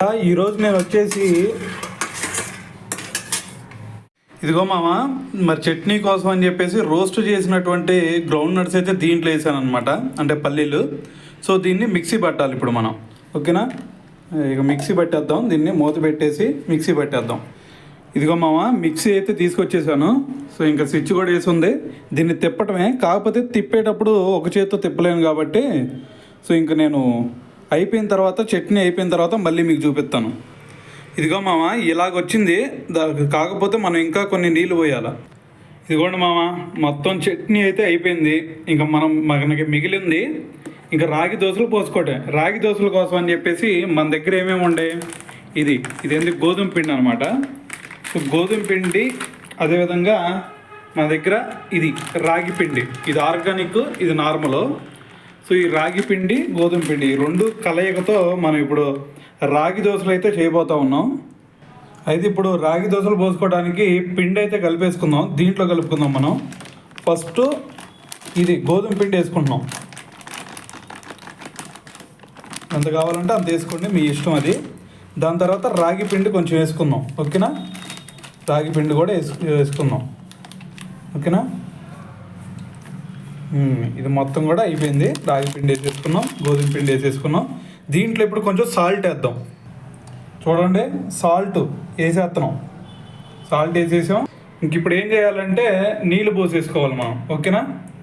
ఈరోజు నేను వచ్చేసి ఇదిగో మామ, మరి చట్నీ కోసం అని చెప్పేసి రోస్ట్ చేసినటువంటి గ్రౌండ్ నట్స్ అయితే దీంట్లో వేసాను అనమాట, అంటే పల్లీలు. సో దీన్ని మిక్సీ పట్టాలి ఇప్పుడు మనం, ఓకేనా? ఇక మిక్సీ పట్టేద్దాం, దీన్ని మూత పెట్టేసి మిక్సీ పట్టేద్దాం. ఇదిగో మామ, మిక్సీ అయితే తీసుకొచ్చేసాను. సో ఇంకా స్విచ్ కూడా వేసి ఉంది, దీన్ని తిప్పటమే. కాకపోతే తిప్పేటప్పుడు ఒక చేతితో తిప్పలేను కాబట్టి సో ఇంక నేను అయిపోయిన తర్వాత, చట్నీ అయిపోయిన తర్వాత మళ్ళీ మీకు చూపిస్తాను. ఇదిగో మామ, ఇలాగొచ్చింది. కాకపోతే మనం ఇంకా కొన్ని నీళ్ళు పోయాలి. ఇదిగోండి మామ, మొత్తం చట్నీ అయితే అయిపోయింది. ఇంకా మనకి మిగిలింది ఇంకా రాగి దోశలు పోసుకోవటం. రాగి దోశల కోసం అని చెప్పేసి మన దగ్గర ఏమేమి ఉండే, ఇది ఎందుకు గోధుమ పిండి అనమాట. సో గోధుమ పిండి, అదేవిధంగా మన దగ్గర ఇది రాగి పిండి, ఇది ఆర్గానిక్, ఇది నార్మల్. సో ఈ రాగి పిండి, గోధుమ పిండి, ఈ రెండు కలయికతో మనం ఇప్పుడు రాగి దోశలు అయితే చేయబోతా ఉన్నాం. అయితే ఇప్పుడు రాగి దోశలు పోసుకోవడానికి పిండి అయితే కలిపేసుకుందాం. దీంట్లో కలుపుకుందాం మనం. ఫస్ట్ ఇది గోధుమ పిండి వేసుకుంటున్నాం. ఎంత కావాలంటే అంత వేసుకోండి, మీ ఇష్టం అది. దాని తర్వాత రాగి పిండి కొంచెం వేసుకుందాం, ఓకేనా? రాగి పిండి కూడా వేసుకుందాం, ఓకేనా? ఇది మొత్తం కూడా అయిపోయింది. రాగి పిండి వేసేసుకున్నాం, గోధుమ పిండి వేసేసుకున్నాం. దీంట్లో ఇప్పుడు కొంచెం సాల్ట్ వేద్దాం. చూడండి, సాల్ట్ వేసేస్తున్నాం. సాల్ట్ వేసేసాం. ఇంక ఇప్పుడు ఏం చేయాలంటే నీళ్ళు పోసేసుకోవాలి మనం, ఓకేనా?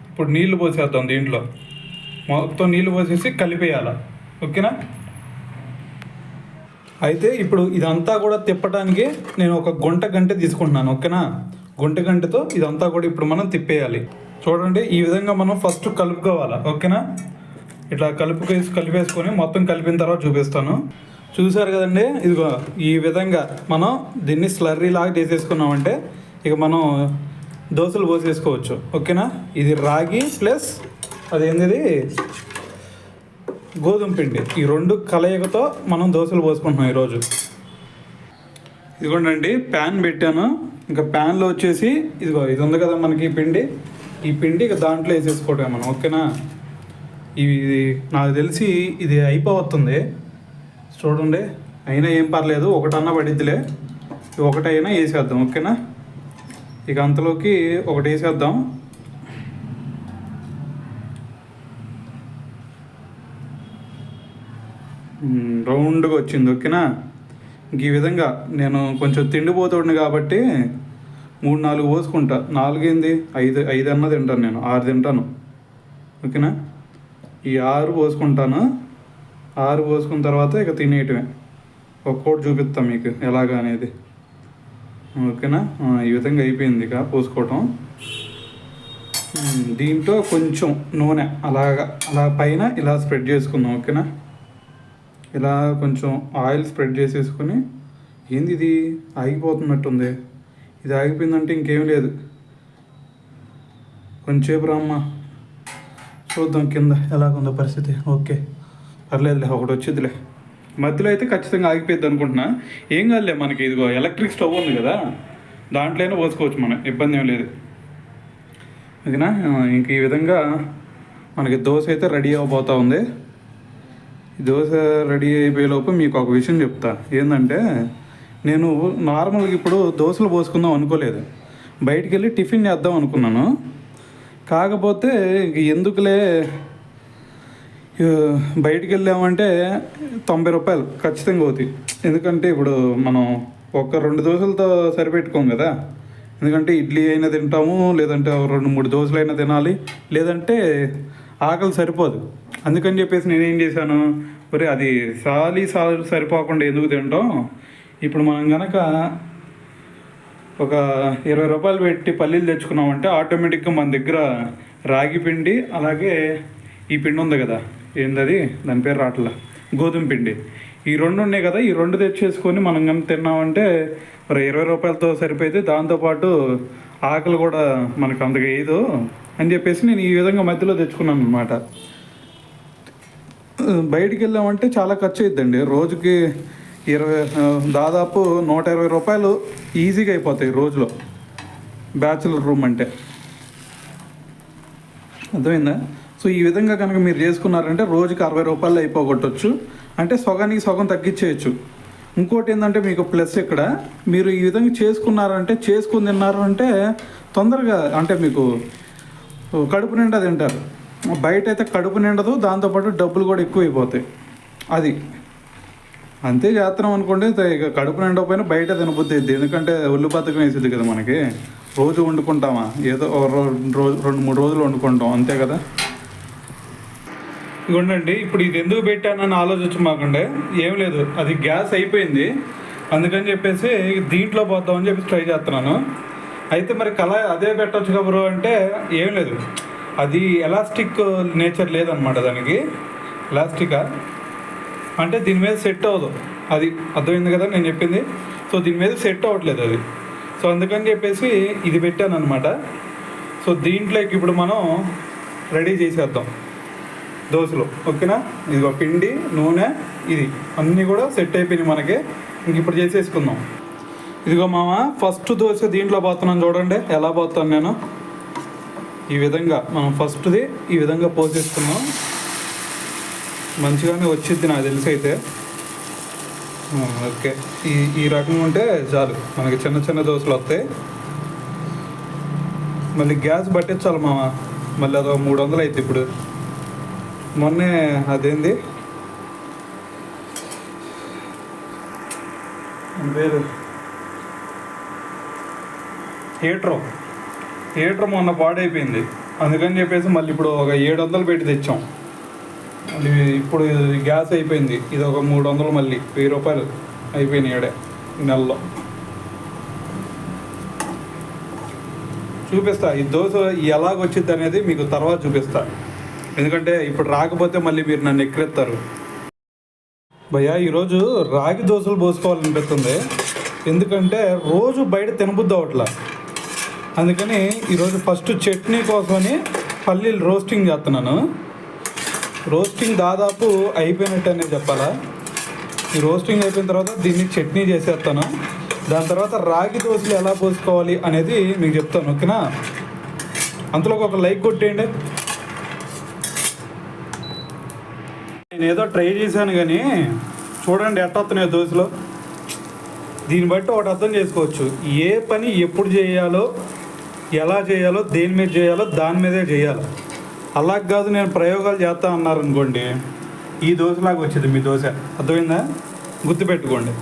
ఇప్పుడు నీళ్ళు పోసేద్దాం. దీంట్లో మొత్తం నీళ్ళు పోసేసి కలిపేయాలి, ఓకేనా? అయితే ఇప్పుడు ఇదంతా కూడా తిప్పడానికి నేను ఒక గంట తీసుకుంటున్నాను, ఓకేనా? గంటతో ఇదంతా కూడా ఇప్పుడు మనం తిప్పేయాలి. చూడండి, ఈ విధంగా మనం ఫస్ట్ కలుపుకోవాలి, ఓకేనా? ఇట్లా కలిపేసుకొని మొత్తం కలిపిన తర్వాత చూపిస్తాను. చూసారు కదండి, ఇదిగో ఈ విధంగా మనం దీన్ని స్లర్రీ లాగా చేసేసుకున్నామంటే ఇక మనం దోశలు పోసేసుకోవచ్చు, ఓకేనా? ఇది రాగి ప్లస్ అదేంటిది గోధుమ పిండి, ఈ రెండు కలయికతో మనం దోశలు పోసుకుంటున్నాం ఈరోజు. ఇదిగోండి, ప్యాన్ పెట్టాను. ఇంకా ప్యాన్లో వచ్చేసి ఇదిగో ఇది ఉంది కదా మనకి ఈ పిండి ఇక దాంట్లో వేసేసుకోవటం మనం, ఓకేనా? ఇది నాకు తెలిసి ఇది అయిపోతుంది. చూడండి, అయినా ఏం పర్లేదు, ఒకటన్నా పడిద్దిలే. ఒకటైనా వేసేద్దాం, ఓకేనా? ఇక అంతలోకి ఒకటి వేసేద్దాం. రౌండ్గా వచ్చింది, ఓకేనా? ఇంక ఈ విధంగా నేను కొంచెం తిండిపోతుండే కాబట్టి 3-4 పోసుకుంటా. 4 ఏంది, 5 అన్న తింటాను నేను, 6 తింటాను, ఓకేనా? ఈ 6 పోసుకుంటాను. 6 పోసుకున్న తర్వాత ఇక తినేయటమే. ఒక్కోటి చూపిస్తాం మీకు ఎలాగా అనేది, ఓకేనా? ఈ విధంగా అయిపోయింది ఇక పోసుకోవటం. దీంట్లో కొంచెం నూనె అలా పైన ఇలా స్ప్రెడ్ చేసుకుందాం, ఓకేనా? ఇలా కొంచెం ఆయిల్ స్ప్రెడ్ చేసేసుకొని, ఏంది ఇది ఆగిపోతున్నట్టుంది, ఇది ఆగిపోయిందంటే ఇంకేం లేదు. కొంచెంసేపు రామ్మ, చూద్దాం కింద ఎలాగుందో పరిస్థితి. ఓకే, పర్లేదులే, ఒకటి వచ్చిద్దిలే. మధ్యలో అయితే ఖచ్చితంగా ఆగిపోద్ది అనుకుంటున్నా. ఏం కాదులే, మనకి ఇదిగో ఎలక్ట్రిక్ స్టవ్ ఉంది కదా, దాంట్లోనే పోసుకోవచ్చు మనం, ఇబ్బంది ఏం లేదు, ఓకేనా? ఇంక ఈ విధంగా మనకి దోశ అయితే రెడీ అవ్వబోతూ ఉంది. దోశ రెడీ అయిపోయేలోపు మీకు ఒక విషయం చెప్తా. ఏంటంటే, నేను నార్మల్గా ఇప్పుడు దోశలు పోసుకుందాం అనుకోలేదు, బయటికి వెళ్ళి టిఫిన్ చేద్దాం అనుకున్నాను. కాకపోతే ఎందుకులే, బయటికి వెళ్ళామంటే 90 రూపాయలు ఖచ్చితంగా అవుతాయి. ఎందుకంటే ఇప్పుడు మనం ఒక 2 దోశలతో సరిపెట్టుకోం కదా. ఎందుకంటే ఇడ్లీ అయినా తింటాము, లేదంటే 2-3 దోశలు అయినా తినాలి, లేదంటే ఆకలి సరిపోదు. అందుకని చెప్పేసి నేనేం చేశాను, మరి అది సాలు సరిపోకుండా ఎందుకు తింటాం, ఇప్పుడు మనం కనుక ఒక 20 రూపాయలు పెట్టి పల్లీలు తెచ్చుకున్నామంటే ఆటోమేటిక్గా మన దగ్గర రాగి పిండి, అలాగే ఈ పిండి ఉంది కదా, ఏందది దాని పేరు రాట్ల, గోధుమ పిండి, ఈ 2 ఉన్నాయి కదా, ఈ 2 తెచ్చేసుకొని మనం కనుక తిన్నామంటే మరి 20 రూపాయలతో సరిపోయింది. దాంతోపాటు ఆకలి కూడా మనకు అంతగా ఏదో అని చెప్పేసి నేను ఈ విధంగా మధ్యలో తెచ్చుకున్నాను అనమాట. బయటికి వెళ్ళామంటే చాలా ఖర్చు అవుతుందండి. రోజుకి దాదాపు 120 రూపాయలు ఈజీగా అయిపోతాయి రోజులో, బ్యాచులర్ రూమ్ అంటే. అర్థమైందా? సో ఈ విధంగా కనుక మీరు చేసుకున్నారంటే రోజుకి 60 రూపాయలు అయిపోగొట్టచ్చు. అంటే సగానికి సగం తగ్గించేయచ్చు. ఇంకోటి ఏంటంటే మీకు ప్లస్ ఇక్కడ మీరు ఈ విధంగా చేసుకుని తిన్నారు అంటే తొందరగా అంటే మీకు కడుపు నిండా తింటారు. బయట అయితే కడుపు నిండదు, దాంతోపాటు డబ్బులు కూడా ఎక్కువ అయిపోతాయి. అది అంతే చేస్తున్నాం అనుకోండి, ఇక కడుపు నిండకపోయినా బయట తినబుద్ది. ఎందుకంటే ఒళ్ళు బద్ధకం వేసేది కదా మనకి. రోజు వండుకుంటామా, ఏదో 2-3 రోజులు వండుకుంటాం అంతే కదా. ఇవ్వండి, ఇప్పుడు ఇది ఎందుకు పెట్టానని ఆలోచించమాకండి, ఏం లేదు, అది గ్యాస్ అయిపోయింది అందుకని చెప్పేసి దీంట్లో పోద్దామని చెప్పి ట్రై చేస్తున్నాను. అయితే మరి అదే పెట్టవచ్చు కబరు అంటే ఏం లేదు, అది ఎలాస్టిక్ నేచర్ లేదనమాట దానికి. ఎలాస్టికా అంటే దీని మీద సెట్ అవ్వదు, అది అర్థమైంది కదా నేను చెప్పింది. సో దీని మీద సెట్ అవ్వట్లేదు అది. సో అందుకని చెప్పేసి ఇది పెట్టాను అనమాట. సో దీంట్లోకి ఇప్పుడు మనం రెడీ చేసేద్దాం దోశలు, ఓకేనా. ఇది ఒక పిండి, నూనె, ఇది అన్నీ కూడా సెట్ అయిపోయినాయి మనకి. ఇంక ఇప్పుడు చేసేసుకుందాం. ఇదిగో మామ, ఫస్ట్ దోశ దీంట్లో పోతున్నాను చూడండి ఎలా పోతాను నేను. ఈ విధంగా మనం ఫస్ట్ది ఈ విధంగా పోసేసుకున్నాం. మంచిగానే వచ్చింది నాకు తెలిసి అయితే. ఓకే, ఈ రకంగా ఉంటే చాలు మనకి చిన్న చిన్న దోశలు వస్తాయి. మళ్ళీ గ్యాస్ పట్టించాలి మామ, మళ్ళీ అదొక 300 అయితే. ఇప్పుడు మొన్నే అదేంది పేరు హీటర్ మొన్న పాడైపోయింది, అందుకని చెప్పేసి మళ్ళీ ఇప్పుడు ఒక 700 పెట్టి తెచ్చాం. మళ్ళీ ఇప్పుడు గ్యాస్ అయిపోయింది, ఇది ఒక 300, మళ్ళీ 1000 రూపాయలు అయిపోయినాయి ఈడే నెలలో. చూపిస్తా ఈ దోశ ఎలాగొచ్చిద్ది అనేది మీకు తర్వాత చూపిస్తా, ఎందుకంటే ఇప్పుడు రాకపోతే మళ్ళీ మీరు నన్ను ఎక్కిరెత్తారు. భయ్యా ఈరోజు రాగి దోశలు పోసుకోవాలనిపిస్తుంది, ఎందుకంటే రోజు బయట తినబుద్ది అవట్లా. అందుకని ఈరోజు ఫస్ట్ చట్నీ కోసమని పల్లీలు రోస్టింగ్ చేస్తున్నాను. రోస్టింగ్ దాదాపు అయిపోయినట్టనే చెప్పాలా. ఈ రోస్టింగ్ అయిపోయిన తర్వాత దీన్ని చట్నీ చేసేస్తాను. దాని తర్వాత రాగి దోశలు ఎలా పోసుకోవాలి అనేది మీకు చెప్తాను, ఓకేనా. అంతలోకి ఒక లైక్ కొట్టేయండి. నేను ఏదో ట్రై చేశాను కానీ చూడండి ఎట్ట వస్తున్నాయో దోశలు. దీన్ని బట్టి ఒకటి అర్థం చేసుకోవచ్చు, ఏ పని ఎప్పుడు చేయాలో, ఎలా చేయాలో, దేని మీద చేయాలో దాని మీదే చేయాలి. అలా కాదు నేను ప్రయోగాలు చేస్తా అన్నారనుకోండి, ఈ దోశలాగా వచ్చేది మీ దోశ. అర్థమైందా? గుర్తుపెట్టుకోండి.